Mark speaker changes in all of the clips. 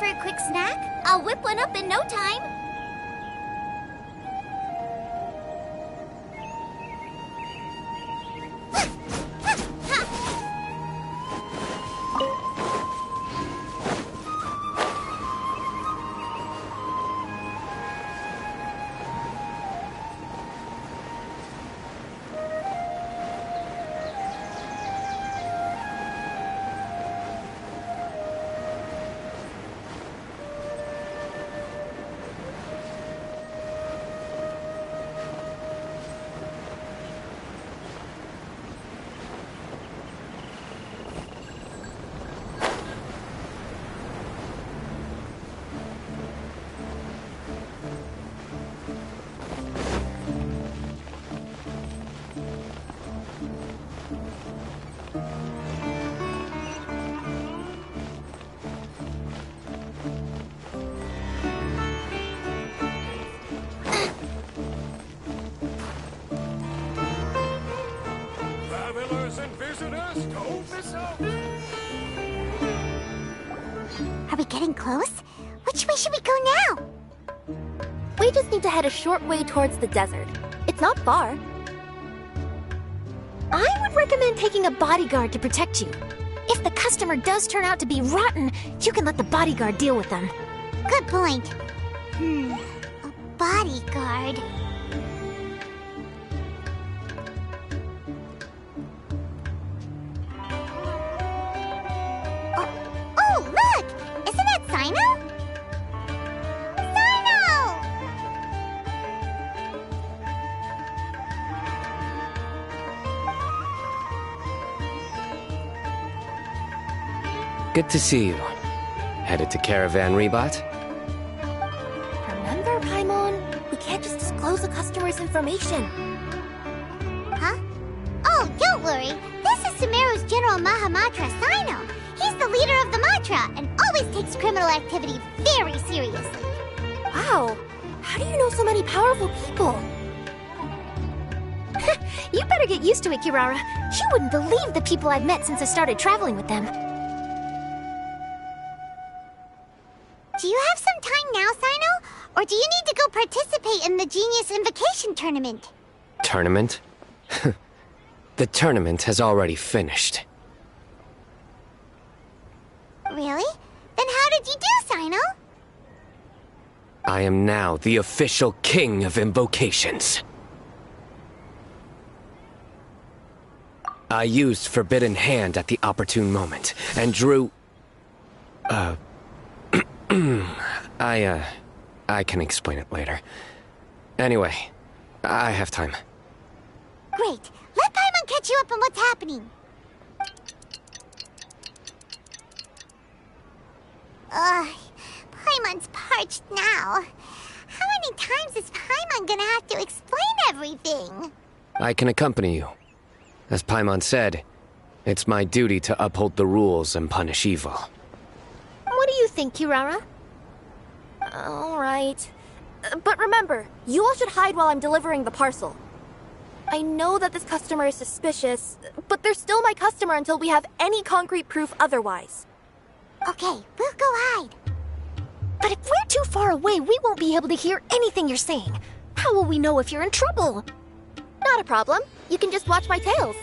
Speaker 1: for a quick snack? I'll whip one up in no time.
Speaker 2: Are we getting close? Which way should we go now?
Speaker 3: We just need to head a short way towards the desert. It's not far. I would recommend taking a bodyguard to protect you. If the customer does turn out to be rotten, you can let the bodyguard deal with them.
Speaker 2: Good point. A bodyguard. Oh, look! Isn't that Sino?
Speaker 4: Good to see you. Headed to Caravan Rebot?
Speaker 3: Remember, Paimon? We can't just disclose the customer's information.
Speaker 2: Huh? Oh, don't worry. This is Sumeru's General Mahamatra, Sino. He's the leader of the Matra and always takes criminal activity very seriously.
Speaker 3: Wow. How do you know so many powerful people? You better get used to it, Kirara. You wouldn't believe the people I've met since I started traveling with them.
Speaker 2: Do you have some time now, Sino? Or do you need to go participate in the Genius Invocation Tournament?
Speaker 4: Tournament? The tournament has already finished.
Speaker 2: Really? Then how did you do, Sino?
Speaker 4: I am now the official king of invocations. I used Forbidden Hand at the opportune moment, and drew... I can explain it later. Anyway, I have time.
Speaker 2: Great. Let Paimon catch you up on what's happening. Paimon's parched now. How many times is Paimon gonna have to explain everything?
Speaker 4: I can accompany you. As Paimon said, it's my duty to uphold the rules and punish evil.
Speaker 3: What do you think, Kirara? All right. But remember, you all should hide while I'm delivering the parcel. I know that this customer is suspicious, but they're still my customer until we have any concrete proof otherwise.
Speaker 2: Okay, we'll go hide.
Speaker 3: But if we're too far away, we won't be able to hear anything you're saying. How will we know if you're in trouble? Not a problem. You can just watch my tails.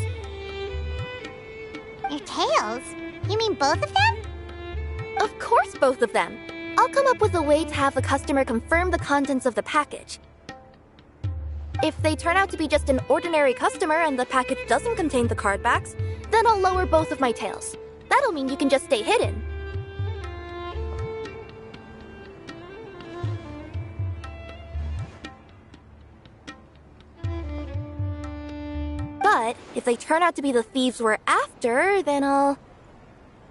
Speaker 2: Your tails? You mean both of them?
Speaker 3: Of course, both of them. I'll come up with a way to have the customer confirm the contents of the package. If they turn out to be just an ordinary customer and the package doesn't contain the card backs, then I'll lower both of my tails. That'll mean you can just stay hidden. But if they turn out to be the thieves we're after, then I'll...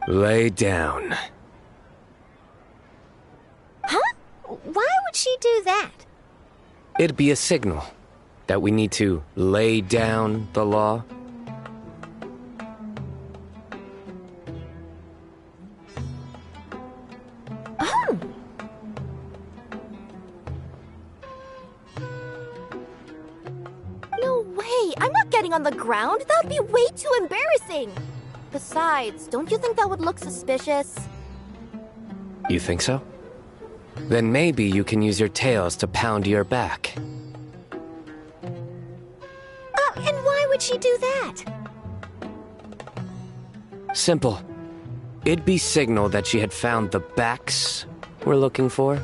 Speaker 4: Lay down.
Speaker 3: Huh? Why would she do that?
Speaker 4: It'd be a signal that we need to lay down the law.
Speaker 3: Oh! No way! I'm not getting on the ground! That would be way too embarrassing! Besides, don't you think that would look suspicious?
Speaker 4: You think so? Then maybe you can use your tails to pound your back.
Speaker 3: Oh, and why would she do that?
Speaker 4: Simple. It'd be signal that she had found the backs we're looking for.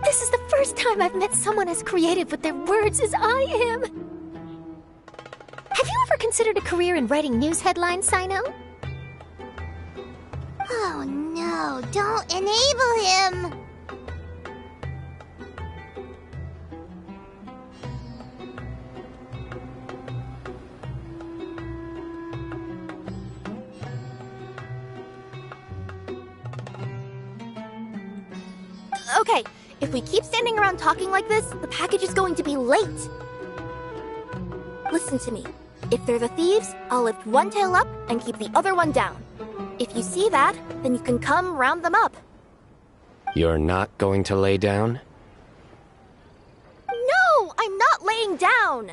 Speaker 3: This is the first time I've met someone as creative with their words as I am. Have you ever considered a career in writing news headlines, Sino?
Speaker 2: Oh no, don't enable him!
Speaker 3: Okay, if we keep standing around talking like this, the package is going to be late. Listen to me. If they're the thieves, I'll lift one tail up and keep the other one down. If you see that, then you can come round them up.
Speaker 4: You're not going to lay down?
Speaker 3: No, I'm not laying down!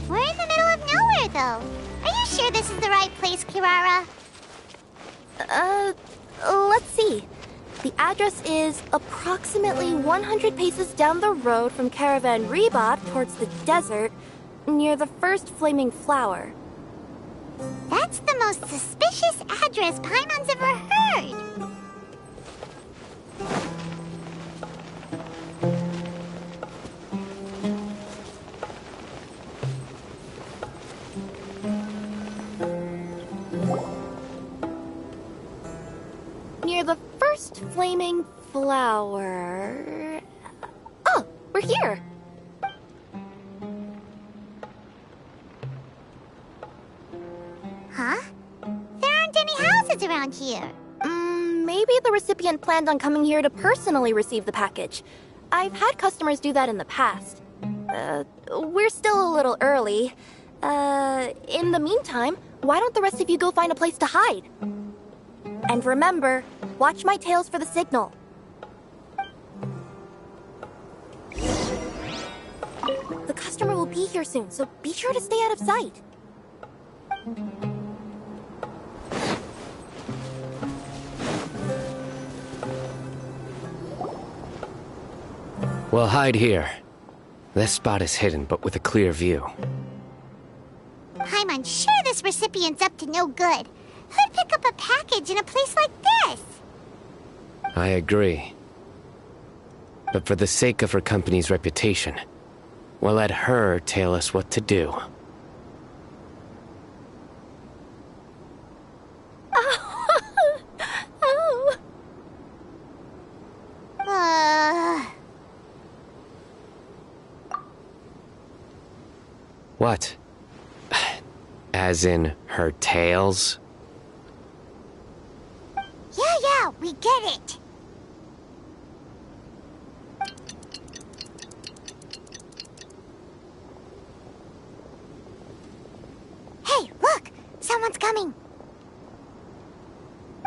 Speaker 2: We're in the middle of nowhere, though. Are you sure this is the right place, Kirara?
Speaker 3: Let's see. The address is approximately 100 paces down the road from Caravan Reebot towards the desert, near the first flaming flower.
Speaker 2: That's the most suspicious address Paimon's ever heard.
Speaker 3: Near the first flaming flower... Oh, we're here!
Speaker 2: Huh? There aren't any houses around here.
Speaker 3: Maybe the recipient planned on coming here to personally receive the package. I've had customers do that in the past. We're still a little early. In the meantime, why don't the rest of you go find a place to hide? And remember, watch my tails for the signal. The customer will be here soon, so be sure to stay out of sight.
Speaker 4: We'll hide here. This spot is hidden, but with a clear view.
Speaker 2: Paimon's sure this recipient's up to no good. Who'd pick up a package in a place like this?
Speaker 4: I agree. But for the sake of her company's reputation, we'll let her tell us what to do. What? As in her tails?
Speaker 2: Yeah, we get it. Hey, look! Someone's coming.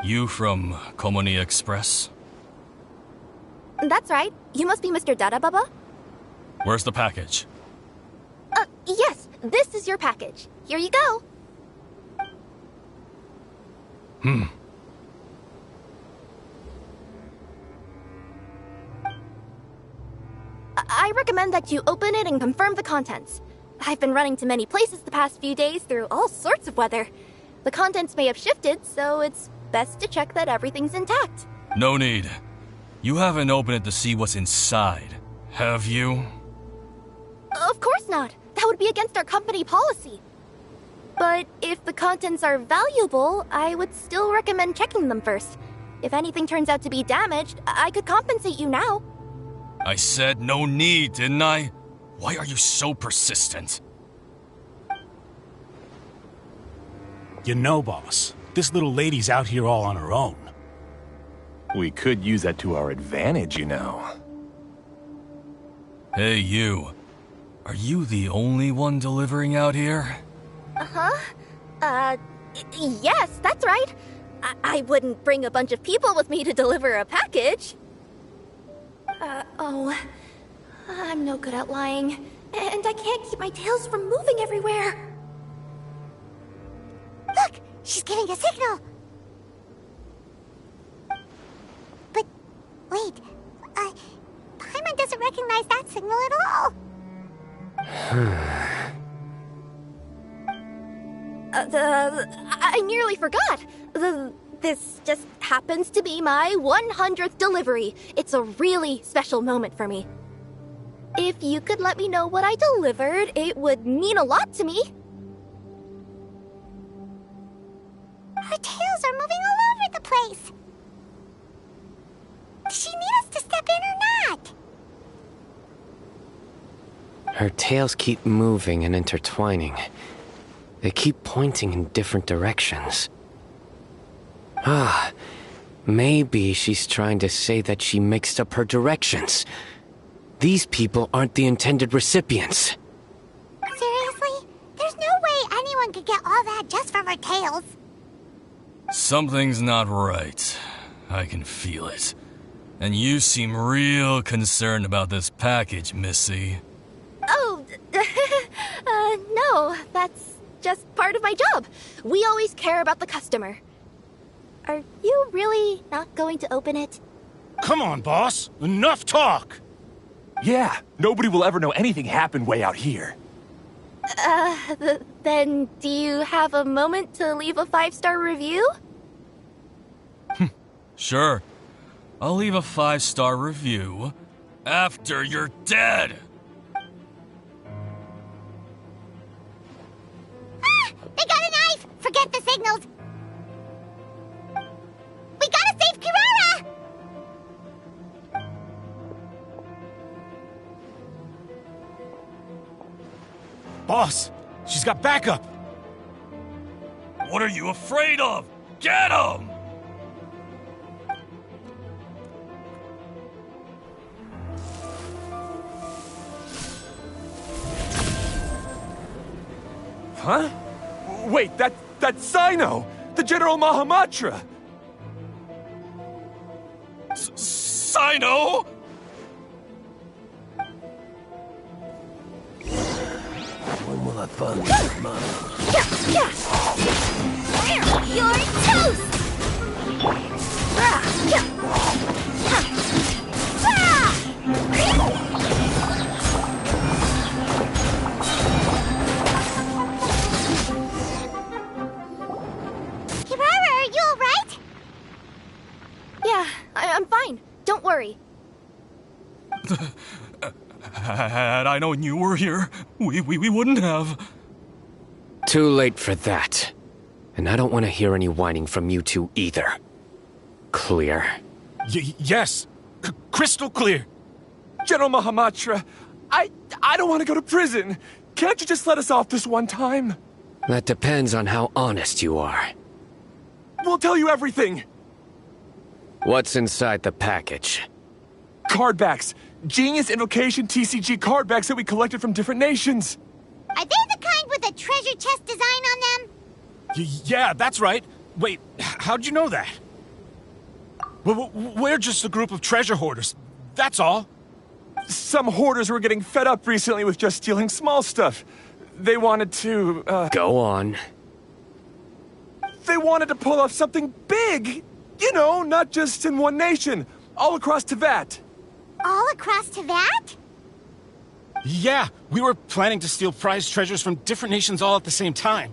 Speaker 5: You from Komoni Express?
Speaker 3: That's right. You must be Mr. Dada Baba?
Speaker 5: Where's the package?
Speaker 3: Yes, this is your package. Here you go. I recommend that you open it and confirm the contents. I've been running to many places the past few days through all sorts of weather. The contents may have shifted, so it's best to check that everything's intact.
Speaker 5: No need. You haven't opened it to see what's inside, have you?
Speaker 3: Of course not. That would be against our company policy. But if the contents are valuable, I would still recommend checking them first. If anything turns out to be damaged, I could compensate you now.
Speaker 5: I said no need, didn't I? Why are you so persistent?
Speaker 6: You know, boss, this little lady's out here all on her own.
Speaker 7: We could use that to our advantage, you know.
Speaker 5: Hey, you. Are you the only one delivering out here?
Speaker 3: Yes, that's right. I wouldn't bring a bunch of people with me to deliver a package. I'm no good at lying, and I can't keep my tails from moving everywhere.
Speaker 2: Look, she's giving a signal. But, wait, Paimon doesn't recognize that signal at all.
Speaker 3: I nearly forgot. This just happens to be my 100th delivery. It's a really special moment for me. If you could let me know what I delivered, it would mean a lot to me.
Speaker 2: Her tails are moving all over the place. Does she need us to step in or not?
Speaker 4: Her tails keep moving and intertwining. They keep pointing in different directions. Maybe she's trying to say that she mixed up her directions. These people aren't the intended recipients.
Speaker 2: Seriously? There's no way anyone could get all that just from her tails.
Speaker 5: Something's not right. I can feel it. And you seem real concerned about this package, Missy.
Speaker 3: Oh, no, that's just part of my job. We always care about the customer. Are you really not going to open it?
Speaker 6: Come on, boss. Enough talk.
Speaker 7: Yeah, nobody will ever know anything happened way out here.
Speaker 3: Then do you have a moment to leave a 5-star review?
Speaker 5: Sure. I'll leave a 5-star review after you're dead.
Speaker 2: They got a knife! Forget the signals! We gotta save Kirara!
Speaker 6: Boss, she's got backup.
Speaker 5: What are you afraid of? Get him!
Speaker 7: Huh? Wait, that's Sino! The General Mahamatra!
Speaker 5: Sino?
Speaker 7: When will I finally get mine?
Speaker 1: You're toast!
Speaker 2: Kirara, are you alright?
Speaker 3: Yeah, I'm fine. Don't worry.
Speaker 5: Had I known you were here, we wouldn't have.
Speaker 4: Too late for that. And I don't want to hear any whining from you two either. Clear?
Speaker 6: Yes. Crystal clear.
Speaker 7: General Mahamatra, I don't want to go to prison. Can't you just let us off this one time?
Speaker 4: That depends on how honest you are.
Speaker 7: We'll tell you everything.
Speaker 4: What's inside the package?
Speaker 7: Card backs. Genius Invocation TCG card backs that we collected from different nations.
Speaker 2: Are they the kind with a treasure chest design on them?
Speaker 6: Yeah, that's right. Wait, how'd you know that? We're just a group of treasure hoarders. That's all.
Speaker 7: Some hoarders were getting fed up recently with just stealing small stuff. They wanted to,
Speaker 4: Go on.
Speaker 7: They wanted to pull off something big! You know, not just in one nation. All across Teyvat.
Speaker 2: All across Teyvat?
Speaker 6: Yeah, we were planning to steal prized treasures from different nations all at the same time.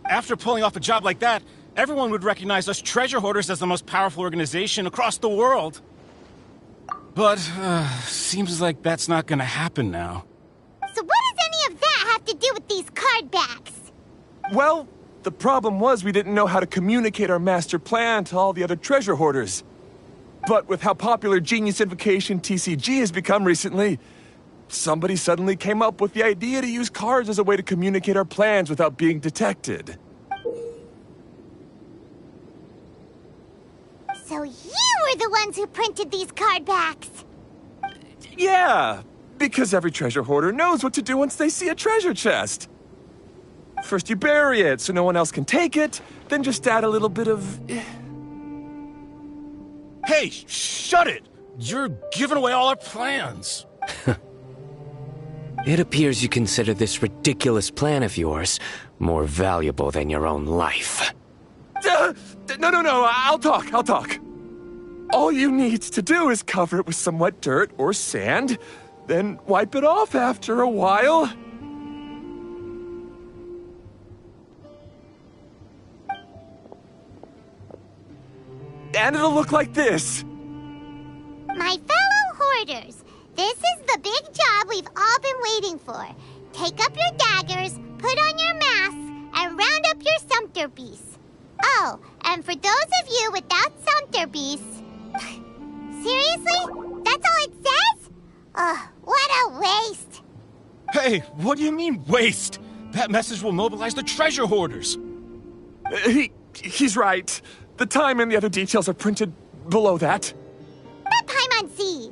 Speaker 6: After pulling off a job like that, everyone would recognize us treasure hoarders as the most powerful organization across the world. But, seems like that's not gonna happen now.
Speaker 2: So what does any of that have to do with these card backs?
Speaker 7: Well, the problem was we didn't know how to communicate our master plan to all the other treasure hoarders. But with how popular Genius Invocation TCG has become recently, somebody suddenly came up with the idea to use cards as a way to communicate our plans without being detected.
Speaker 2: you were the ones who printed these card backs.
Speaker 7: Yeah, because every treasure hoarder knows what to do once they see a treasure chest. First you bury it so no one else can take it, then just add a little bit of...
Speaker 6: Hey, shut it! You're giving away all our plans.
Speaker 4: It appears you consider this ridiculous plan of yours more valuable than your own life.
Speaker 7: No, I'll talk. All you need to do is cover it with some wet dirt or sand, then wipe it off after a while. And it'll look like this.
Speaker 2: My fellow hoarders, this is the big job we've all been waiting for. Take up your daggers, put on your masks, and round up your sumpter beasts. Oh, and for those of you without sumpter beasts... Seriously? That's all it says? Ugh, what a waste.
Speaker 6: Hey, what do you mean, waste? That message will mobilize the treasure hoarders.
Speaker 7: He's right. The time and the other details are printed below that.
Speaker 2: That Paimon-Z.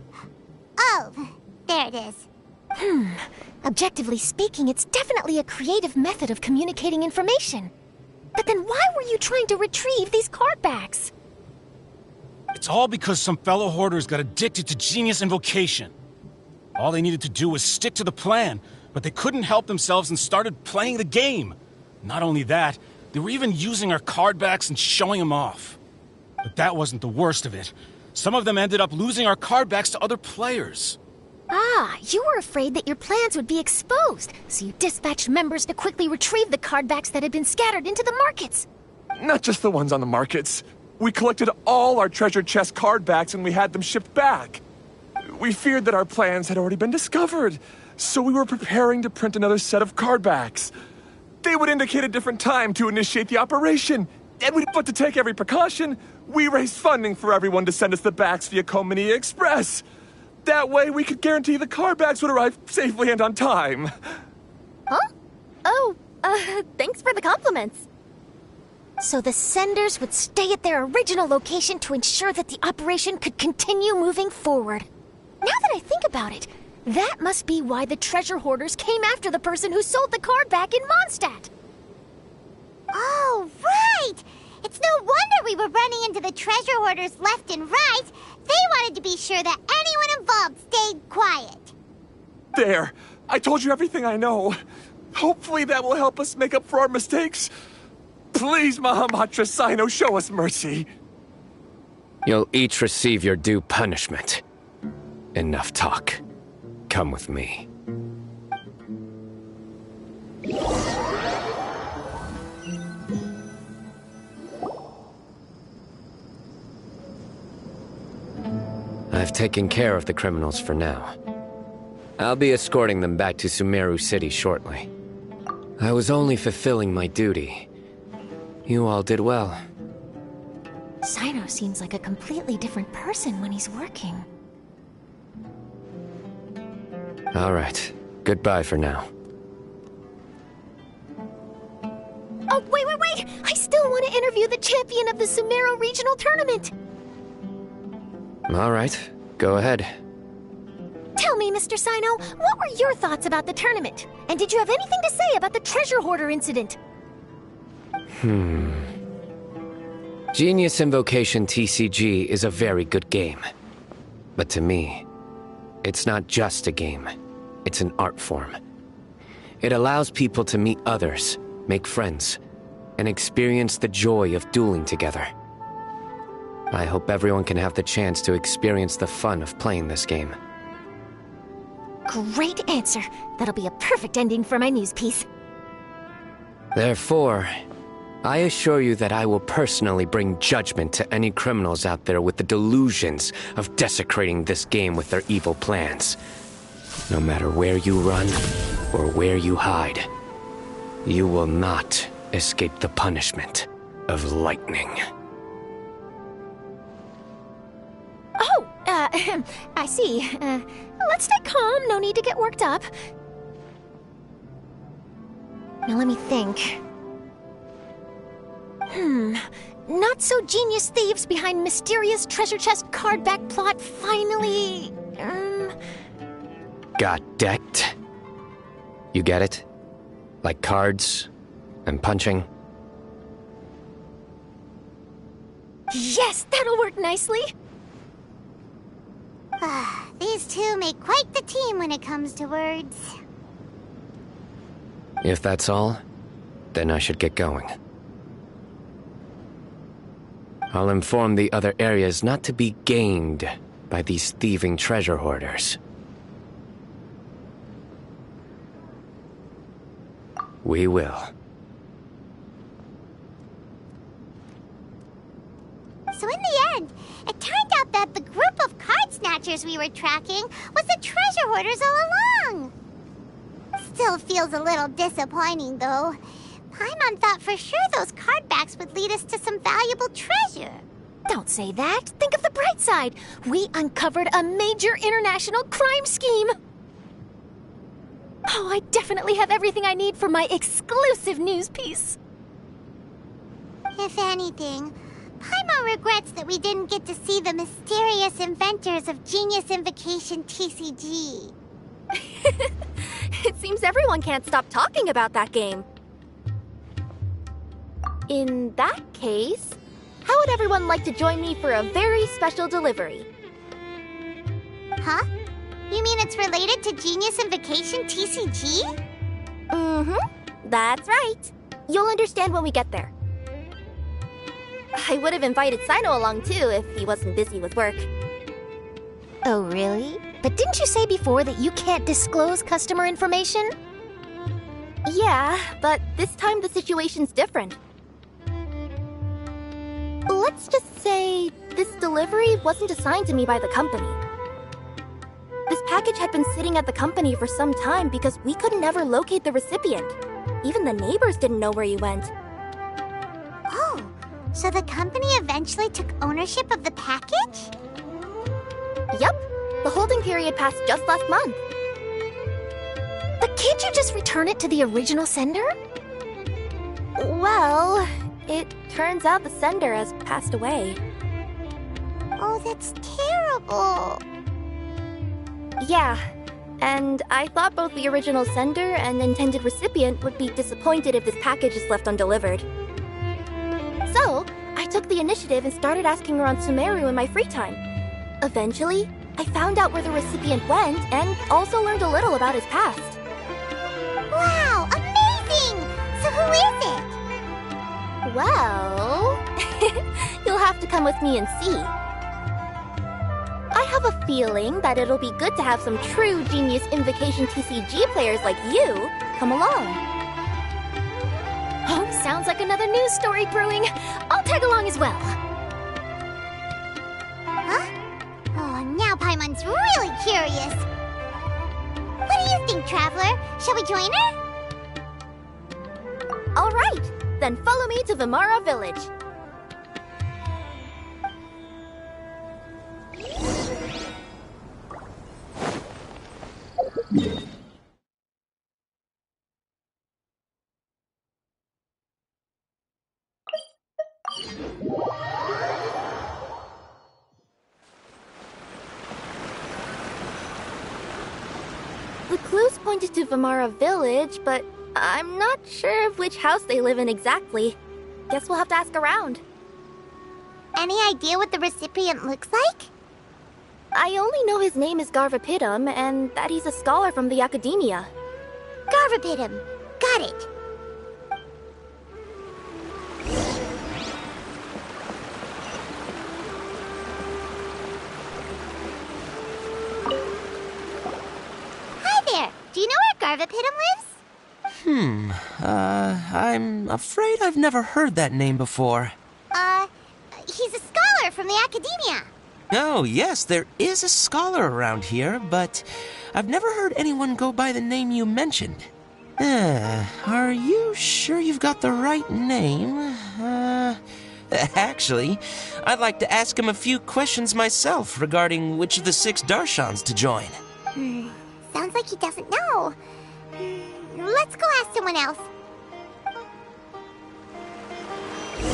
Speaker 2: Oh, there it is.
Speaker 1: Objectively speaking, it's definitely a creative method of communicating information. But then why were you trying to retrieve these card backs?
Speaker 6: It's all because some fellow hoarders got addicted to genius invocation. All they needed to do was stick to the plan, but they couldn't help themselves and started playing the game. Not only that, they were even using our card backs and showing them off. But that wasn't the worst of it. Some of them ended up losing our card backs to other players.
Speaker 1: Ah, you were afraid that your plans would be exposed, so you dispatched members to quickly retrieve the card backs that had been scattered into the markets.
Speaker 7: Not just the ones on the markets. We collected all our treasure chest card backs and we had them shipped back. We feared that our plans had already been discovered, so we were preparing to print another set of card backs. They would indicate a different time to initiate the operation, but to take every precaution, we raised funding for everyone to send us the backs via Komini Express. That way we could guarantee the card backs would arrive safely and on time.
Speaker 3: Huh? Oh, thanks for the compliments.
Speaker 1: So the senders would stay at their original location to ensure that the operation could continue moving forward. Now that I think about it, that must be why the treasure hoarders came after the person who sold the card back in Mondstadt.
Speaker 2: Oh, right! It's no wonder we were running into the treasure hoarders left and right. They wanted to be sure that anyone involved stayed quiet.
Speaker 7: There. I told you everything I know. Hopefully that will help us make up for our mistakes. Please, Mahamatra Sino, show us mercy.
Speaker 4: You'll each receive your due punishment. Enough talk. Come with me. I've taken care of the criminals for now. I'll be escorting them back to Sumeru City shortly. I was only fulfilling my duty. You all did well.
Speaker 1: Sino seems like a completely different person when he's working.
Speaker 4: All right. Goodbye for now.
Speaker 1: Oh, wait! I still want to interview the champion of the Sumeru Regional Tournament!
Speaker 4: All right. Go ahead.
Speaker 1: Tell me, Mr. Sino, what were your thoughts about the tournament? And did you have anything to say about the treasure hoarder incident?
Speaker 4: Genius Invocation TCG is a very good game. But to me, it's not just a game. It's an art form. It allows people to meet others, make friends, and experience the joy of dueling together. I hope everyone can have the chance to experience the fun of playing this game.
Speaker 1: Great answer. That'll be a perfect ending for my news piece.
Speaker 4: Therefore, I assure you that I will personally bring judgment to any criminals out there with the delusions of desecrating this game with their evil plans. No matter where you run or where you hide, you will not escape the punishment of lightning.
Speaker 1: Oh, I see. Let's stay calm, no need to get worked up. Now let me think. Not so genius thieves behind mysterious treasure chest card back plot finally...
Speaker 4: Got decked. You get it? Like cards and punching.
Speaker 1: Yes, that'll work nicely.
Speaker 2: These two make quite the team when it comes to words.
Speaker 4: If that's all, then I should get going. I'll inform the other areas not to be gamed by these thieving treasure hoarders. We will.
Speaker 2: So in the end, it turned out that the group of card snatchers we were tracking was the treasure hoarders all along. Still feels a little disappointing, though. Paimon thought for sure those card backs would lead us to some valuable treasure.
Speaker 1: Don't say that. Think of the bright side. We uncovered a major international crime scheme. Oh, I definitely have everything I need for my exclusive news piece.
Speaker 2: If anything, Paimon regrets that we didn't get to see the mysterious inventors of Genius Invocation TCG.
Speaker 3: It seems everyone can't stop talking about that game. In that case, how would everyone like to join me for a very special delivery?
Speaker 2: Huh? You mean it's related to Genius Invocation TCG?
Speaker 3: Mm-hmm. That's right. You'll understand when we get there. I would have invited Sino along too if he wasn't busy with work.
Speaker 1: Oh, really? But didn't you say before that you can't disclose customer information?
Speaker 3: Yeah, but this time the situation's different. Let's just say this delivery wasn't assigned to me by the company. This package had been sitting at the company for some time because we could never locate the recipient. Even the neighbors didn't know where he went.
Speaker 2: Oh, so the company eventually took ownership of the package?
Speaker 3: Yep, the holding period passed just last month.
Speaker 1: But can't you just return it to the original sender?
Speaker 3: Well, it turns out the sender has passed away.
Speaker 2: Oh, that's terrible.
Speaker 3: Yeah, and I thought both the original sender and intended recipient would be disappointed if this package is left undelivered. So, I took the initiative and started asking around Sumeru in my free time. Eventually, I found out where the recipient went and also learned a little about his past.
Speaker 2: Wow, amazing! So who is it?
Speaker 3: Well, you'll have to come with me and see. I have a feeling that it'll be good to have some true Genius Invocation TCG players like you come along.
Speaker 1: Oh, sounds like another news story brewing. I'll tag along as well.
Speaker 2: Huh? Oh, now Paimon's really curious. What do you think, Traveler? Shall we join her?
Speaker 3: All right, then follow me to Vimara Village. The clues pointed to Vimara Village, but I'm not sure of which house they live in exactly. Guess we'll have to ask around.
Speaker 2: Any idea what the recipient looks like?
Speaker 3: I only know his name is Garvapidum and that he's a scholar from the Academia.
Speaker 2: Garvapidum. Got it. Hi there. Do you know where Garvapidum lives?
Speaker 8: I'm afraid I've never heard that name before.
Speaker 2: He's a scholar from the Academia.
Speaker 8: Oh, yes, there is a scholar around here, but I've never heard anyone go by the name you mentioned. Are you sure you've got the right name? Actually, I'd like to ask him a few questions myself regarding which of the 6 Darshans to join.
Speaker 2: Sounds like he doesn't know. Let's go ask someone else. Hey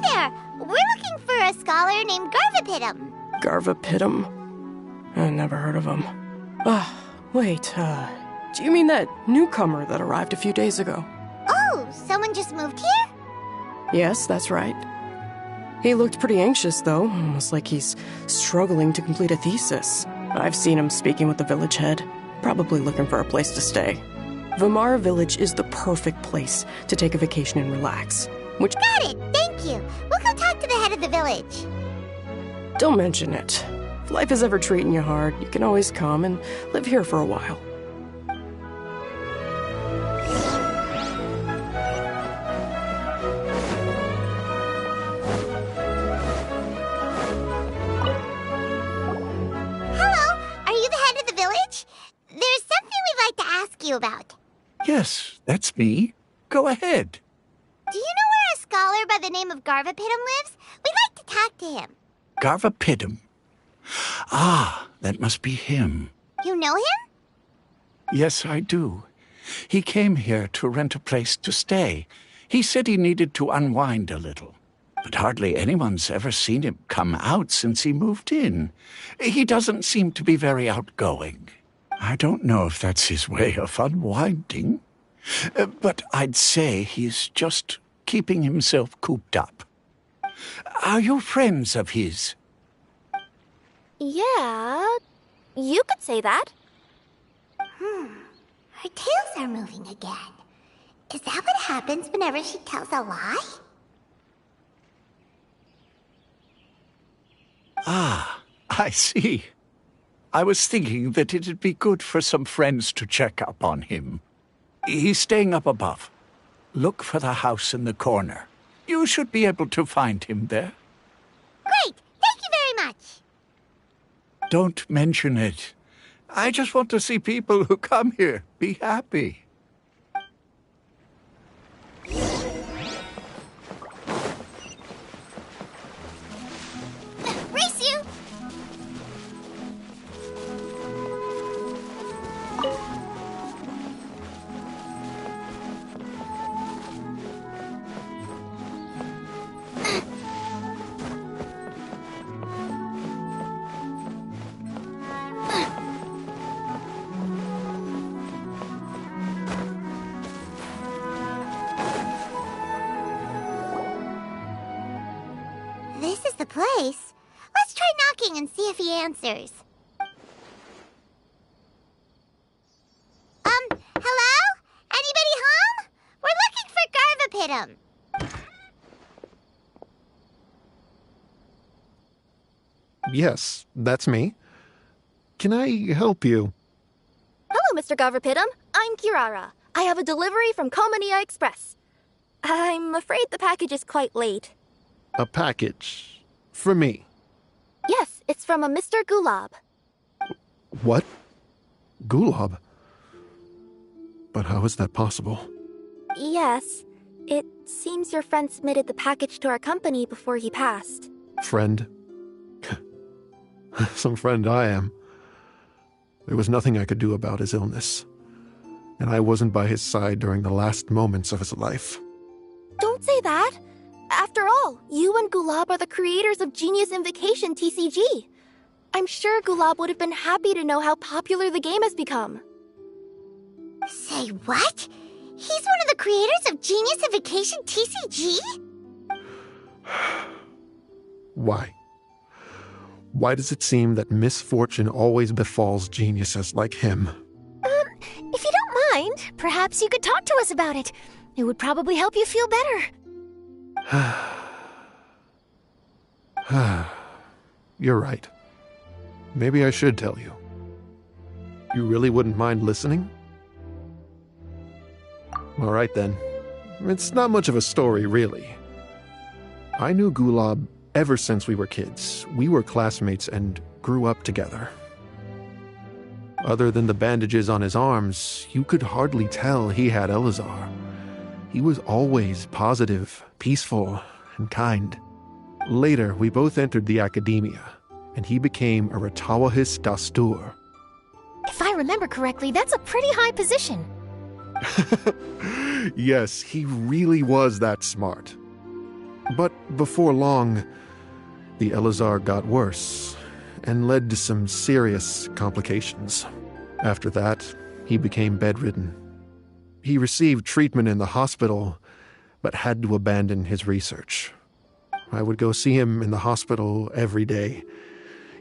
Speaker 2: there! We're looking for a scholar named Garvapitum.
Speaker 9: Garvapitum? I never heard of him. Wait, do you mean that newcomer that arrived a few days ago?
Speaker 2: Oh, someone just moved here?
Speaker 9: Yes, that's right. He looked pretty anxious, though, almost like he's struggling to complete a thesis. I've seen him speaking with the village head, probably looking for a place to stay. Vamara Village is the perfect place to take a vacation and relax, which...
Speaker 2: Got it, thank you. We'll go talk to the head of the village.
Speaker 9: Don't mention it. If life is ever treating you hard, you can always come and live here for a while.
Speaker 2: Hello, are you the head of the village? There's something we'd like to ask you about.
Speaker 10: Yes, that's me. Go ahead.
Speaker 2: Do you know where a scholar by the name of Garvapitum lives? We'd like to talk to him.
Speaker 10: Garvapitum. Ah, that must be him.
Speaker 2: You know him?
Speaker 10: Yes, I do. He came here to rent a place to stay. He said he needed to unwind a little. But hardly anyone's ever seen him come out since he moved in. He doesn't seem to be very outgoing. I don't know if that's his way of unwinding. But I'd say he's just keeping himself cooped up. Are you friends of his?
Speaker 3: Yeah, you could say that.
Speaker 2: Her tails are moving again. Is that what happens whenever she tells a lie?
Speaker 10: Ah, I see. I was thinking that it'd be good for some friends to check up on him. He's staying up above. Look for the house in the corner. You should be able to find him there.
Speaker 2: Great! Thank you very much!
Speaker 10: Don't mention it. I just want to see people who come here be happy.
Speaker 2: Race you! This is the place. Let's try knocking and see if he answers. Hello? Anybody home? We're looking for Garvapitum.
Speaker 11: Yes, that's me. Can I help you?
Speaker 3: Hello, Mr. Garvapitum. I'm Kirara. I have a delivery from Komania Express. I'm afraid the package is quite late.
Speaker 11: A package. For me.
Speaker 3: Yes, it's from a Mr. Gulab.
Speaker 11: What? Gulab? But how is that possible?
Speaker 3: Yes, it seems your friend submitted the package to our company before he passed.
Speaker 11: Friend? Some friend I am. There was nothing I could do about his illness. And I wasn't by his side during the last moments of his life.
Speaker 3: Don't say that! After all, you and Gulab are the creators of Genius Invocation TCG. I'm sure Gulab would have been happy to know how popular the game has become.
Speaker 2: Say what? He's one of the creators of Genius Invocation TCG?
Speaker 11: Why? Why does it seem that misfortune always befalls geniuses like him?
Speaker 1: If you don't mind, perhaps you could talk to us about it. It would probably help you feel better.
Speaker 11: You're right. Maybe I should tell you. You really wouldn't mind listening? All right then. It's not much of a story, really. I knew Gulab ever since we were kids. We were classmates and grew up together. Other than the bandages on his arms, you could hardly tell he had Elazar. He was always positive, peaceful, and kind. Later, we both entered the academia, and he became a Retawahis Dastur.
Speaker 1: If I remember correctly, that's a pretty high position.
Speaker 11: Yes, he really was that smart. But before long, the Elazar got worse and led to some serious complications. After that, he became bedridden. He received treatment in the hospital, but had to abandon his research. I would go see him in the hospital every day,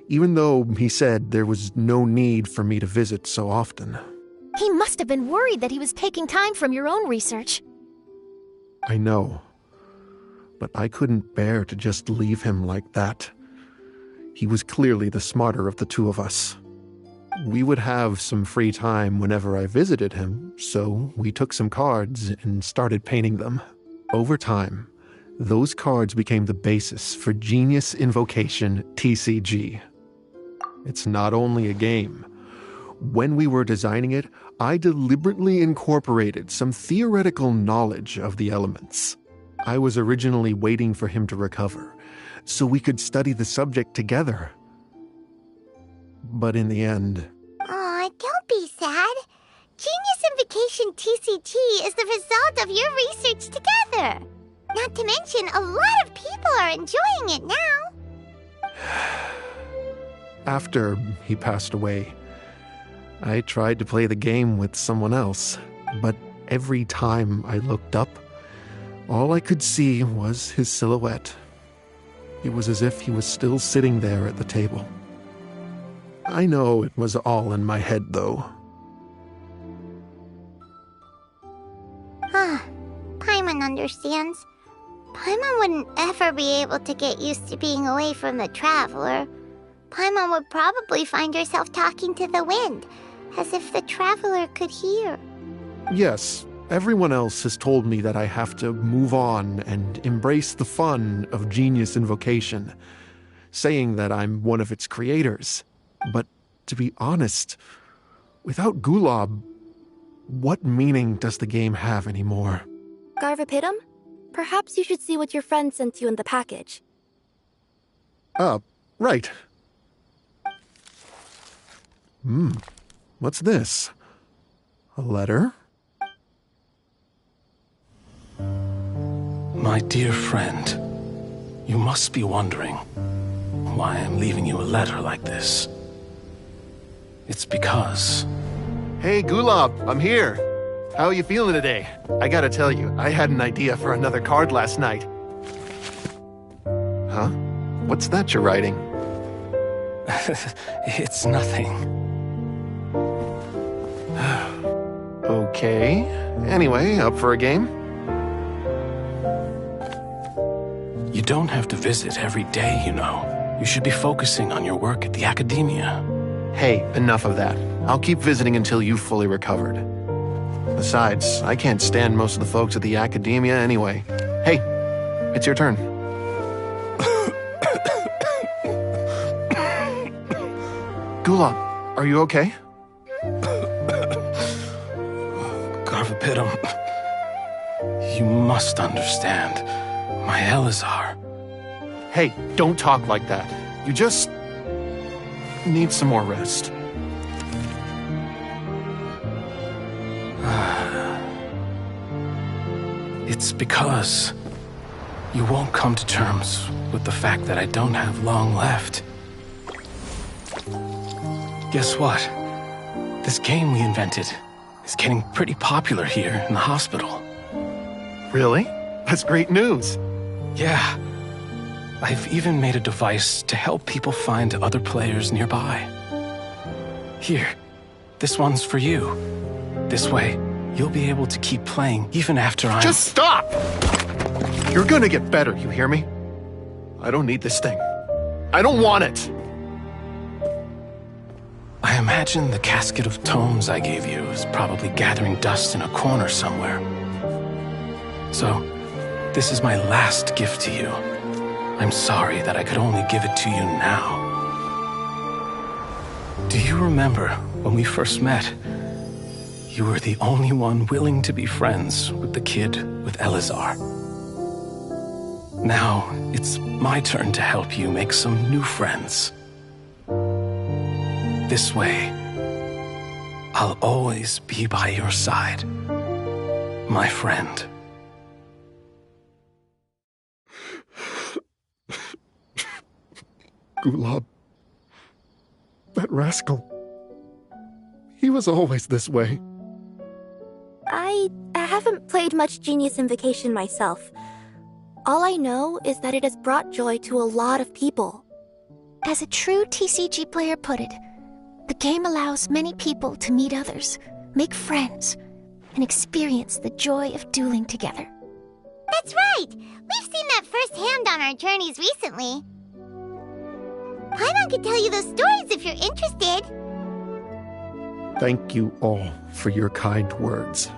Speaker 11: even though he said there was no need for me to visit so often.
Speaker 1: He must have been worried that he was taking time from your own research.
Speaker 11: I know, but I couldn't bear to just leave him like that. He was clearly the smarter of the two of us. We would have some free time whenever I visited him, so we took some cards and started painting them. Over time, those cards became the basis for Genius Invocation TCG. It's not only a game. When we were designing it, I deliberately incorporated some theoretical knowledge of the elements. I was originally waiting for him to recover, so we could study the subject together. But in the end...
Speaker 2: Aw, don't be sad. Genius Invocation TCG is the result of your research together. Not to mention, a lot of people are enjoying it now.
Speaker 11: After he passed away, I tried to play the game with someone else, but every time I looked up, all I could see was his silhouette. It was as if he was still sitting there at the table. I know it was all in my head, though.
Speaker 2: Paimon understands. Paimon wouldn't ever be able to get used to being away from the Traveler. Paimon would probably find herself talking to the wind, as if the Traveler could hear.
Speaker 11: Yes, everyone else has told me that I have to move on and embrace the fun of Genius Invocation, saying that I'm one of its creators. But to be honest, without Gulab, what meaning does the game have anymore?
Speaker 3: Garvapidum? Perhaps you should see what your friend sent you in the package.
Speaker 11: Right. What's this? A letter?
Speaker 12: My dear friend, you must be wondering why I'm leaving you a letter like this. It's because...
Speaker 11: Hey, Gulab, I'm here. How are you feeling today? I gotta tell you, I had an idea for another card last night. Huh? What's that you're writing?
Speaker 12: It's nothing.
Speaker 11: Okay. Anyway, up for a game?
Speaker 12: You don't have to visit every day, you know. You should be focusing on your work at the academia.
Speaker 11: Hey, enough of that. I'll keep visiting until you've fully recovered. Besides, I can't stand most of the folks at the academia anyway. Hey, it's your turn. Gulab, are you okay?
Speaker 12: Garvapidum, you must understand. My Elazar.
Speaker 11: Hey, don't talk like that. You just need some more rest.
Speaker 12: It's because you won't come to terms with the fact that I don't have long left. Guess what? This game we invented is getting pretty popular here in the hospital.
Speaker 11: Really? That's great news.
Speaker 12: Yeah. I've even made a device to help people find other players nearby. Here, this one's for you. This way, you'll be able to keep playing even after I'm...
Speaker 11: Just stop! You're gonna get better, you hear me? I don't need this thing. I don't want it!
Speaker 12: I imagine the casket of tomes I gave you is probably gathering dust in a corner somewhere. So, this is my last gift to you. I'm sorry that I could only give it to you now. Do you remember when we first met, you were the only one willing to be friends with the kid with Elazar. Now, it's my turn to help you make some new friends. This way, I'll always be by your side, my friend.
Speaker 11: Gulab. That rascal. He was always this way.
Speaker 3: I haven't played much Genius Invocation myself. All I know is that it has brought joy to a lot of people.
Speaker 1: As a true TCG player put it, the game allows many people to meet others, make friends, and experience the joy of dueling together.
Speaker 2: That's right! We've seen that firsthand on our journeys recently. Paimon could tell you those stories if you're interested.
Speaker 11: Thank you all for your kind words.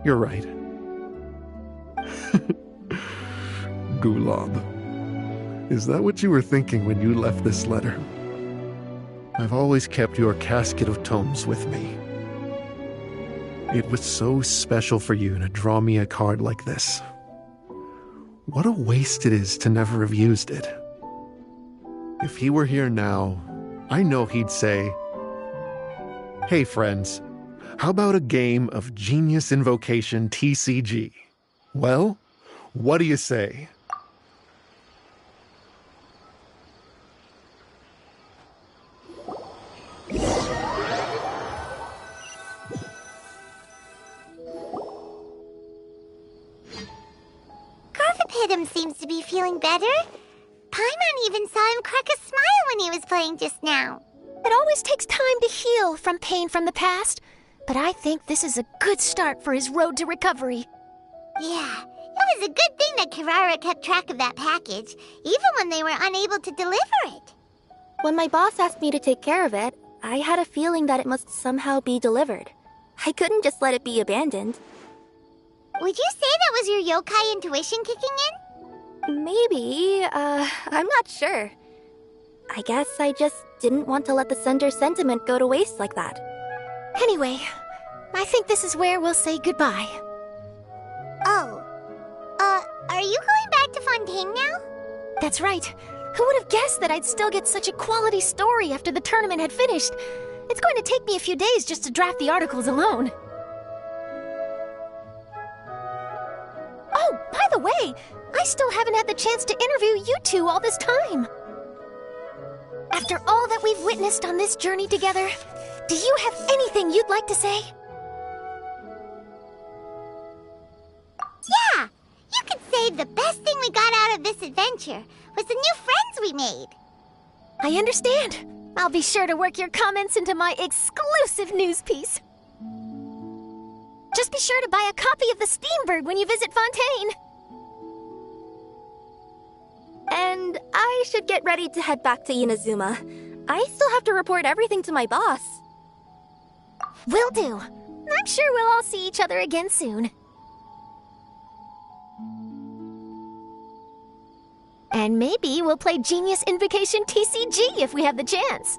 Speaker 11: You're right. Gulab. Is that what you were thinking when you left this letter? I've always kept your casket of tomes with me. It was so special for you to draw me a card like this. What a waste it is to never have used it. If he were here now, I know he'd say, "Hey friends, how about a game of Genius Invocation TCG? Well, what do you say?"
Speaker 2: Garvapidum seems to be feeling better. Paimon even saw him crack a smile when he was playing just now.
Speaker 1: It always takes time to heal from pain from the past, but I think this is a good start for his road to recovery.
Speaker 2: Yeah, it was a good thing that Kirara kept track of that package, even when they were unable to deliver it.
Speaker 3: When my boss asked me to take care of it, I had a feeling that it must somehow be delivered. I couldn't just let it be abandoned.
Speaker 2: Would you say that was your yokai intuition kicking in?
Speaker 3: Maybe, I'm not sure. I guess I just didn't want to let the sender's sentiment go to waste like that.
Speaker 1: Anyway, I think this is where we'll say goodbye.
Speaker 2: Oh. Are you going back to Fontaine now?
Speaker 1: That's right. Who would have guessed that I'd still get such a quality story after the tournament had finished? It's going to take me a few days just to draft the articles alone. Oh, by the way, I still haven't had the chance to interview you two all this time. After all that we've witnessed on this journey together, do you have anything you'd like to say?
Speaker 2: Yeah! You could say the best thing we got out of this adventure was the new friends we made.
Speaker 1: I understand. I'll be sure to work your comments into my exclusive news piece. Just be sure to buy a copy of the Steambird when you visit Fontaine.
Speaker 3: And I should get ready to head back to Inazuma. I still have to report everything to my boss.
Speaker 1: Will do. I'm sure we'll all see each other again soon. And maybe we'll play Genius Invocation TCG if we have the chance.